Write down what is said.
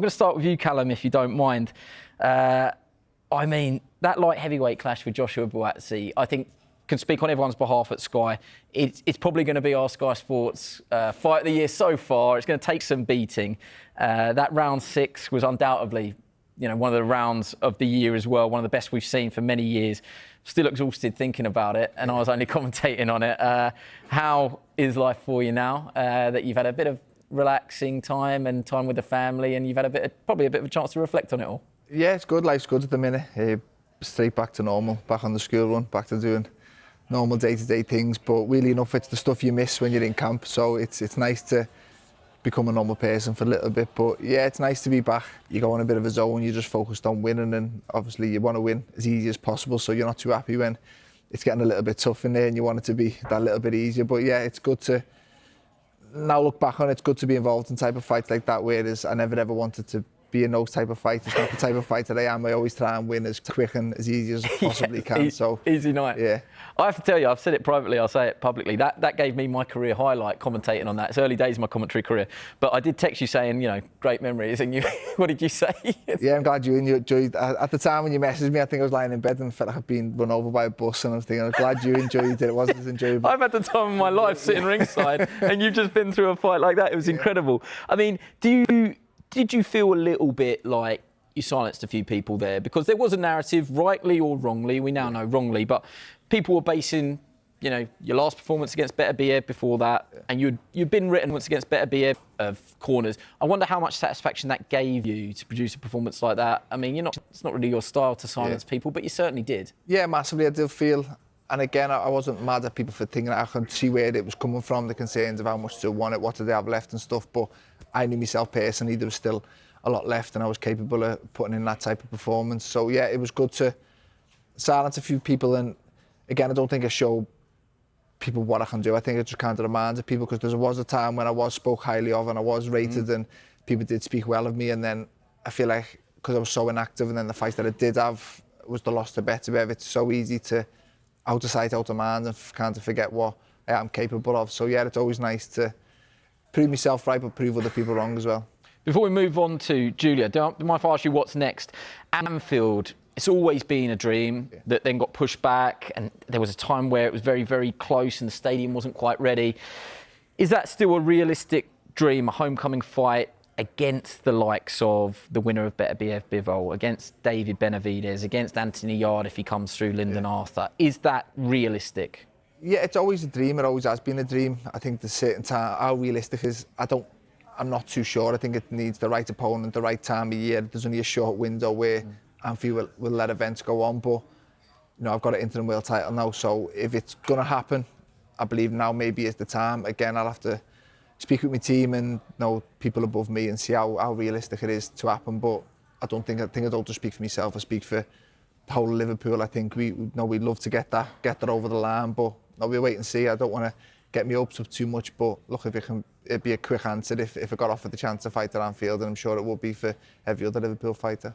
going to start with you, Callum, if you don't mind. I mean, that light heavyweight clash with Joshua Buatsi, I think, can speak on everyone's behalf at Sky. It's probably going to be our Sky Sports fight of the year so far. It's going to take some beating. That round 6 was undoubtedly, one of the rounds of the year as well, one of the best we've seen for many years. Still exhausted thinking about it, and I was only commentating on it. How is life for you now that you've had a bit of relaxing time and time with the family, and you've had probably a bit of a chance to reflect on it all? Yeah, it's good. Life's good at the minute. Straight back to normal, back on the school run, back to doing normal day-to-day things. But really enough, it's the stuff you miss when you're in camp. So it's nice to become a normal person for a little bit. But yeah, it's nice to be back. You go in a bit of a zone, you're just focused on winning, and obviously you want to win as easy as possible. So you're not too happy when it's getting a little bit tough in there, and you want it to be that little bit easier. But yeah, it's good to now look back on it. It's good to be involved in type of fights like that, whereas I never ever wanted to be in those type of fights. It's not the type of fight that I am. I always try and win as quick and as easy as I possibly can. So easy night. Yeah. I have to tell you, I've said it privately, I'll say it publicly. That gave me my career highlight, commentating on that. It's early days of my commentary career. But I did text you saying, great memories. And what did you say? Yeah, I'm glad you enjoyed. At the time when you messaged me, I think I was lying in bed and felt like I'd been run over by a bus. And I was thinking, I'm glad you enjoyed it. It wasn't as enjoyable. I've had the time of my life sitting ringside, and you've just been through a fight like that. It was incredible. I mean, did you feel a little bit like you silenced a few people there? Because there was a narrative, rightly or wrongly, we now know wrongly, but people were basing, your last performance against Beterbiev before that, and you'd been written once against Beterbiev of corners. I wonder how much satisfaction that gave you to produce a performance like that. I mean, it's not really your style to silence people, but you certainly did. Yeah, massively. I did feel, and again, I wasn't mad at people for thinking. I can see where it was coming from, the concerns of how much they want it, what do they have left and stuff, but I knew myself personally, there was still a lot left, and I was capable of putting in that type of performance. So yeah, it was good to silence a few people. And again, I don't think I show people what I can do. I think it just kind of reminded people, because there was a time when I was spoke highly of and I was rated, and people did speak well of me. And then I feel like, because I was so inactive, and then the fight that I did have was the loss to Beterbiev, it's so easy to out of sight, out of mind, and kind of forget what I am capable of. So yeah, it's always nice to prove myself right, but prove other people wrong as well. Before we move on to Julia, do you mind if I ask you what's next? Anfield, it's always been a dream that then got pushed back, and there was a time where it was very, very close and the stadium wasn't quite ready. Is that still a realistic dream, a homecoming fight against the likes of the winner of Beterbiev, Bivol, against David Benavidez, against Anthony Yard if he comes through, Lyndon Arthur? Is that realistic? Yeah, it's always a dream. It always has been a dream. I think the certain time, how realistic is, I'm not too sure. I think it needs the right opponent, the right time of year. There's only a short window where Anfield will let events go on, but I've got an interim world title now, so if it's going to happen, I believe now maybe is the time. Again, I'll have to speak with my team and know people above me and see how realistic it is to happen. But I don't just speak for myself. I speak for the whole of Liverpool. I think we'd love to get that over the line, but we'll wait and see. I don't want to get my hopes up too much, but look, if it'd be a quick answer if I got offered the chance to fight at Anfield, and I'm sure it would be for every other Liverpool fighter.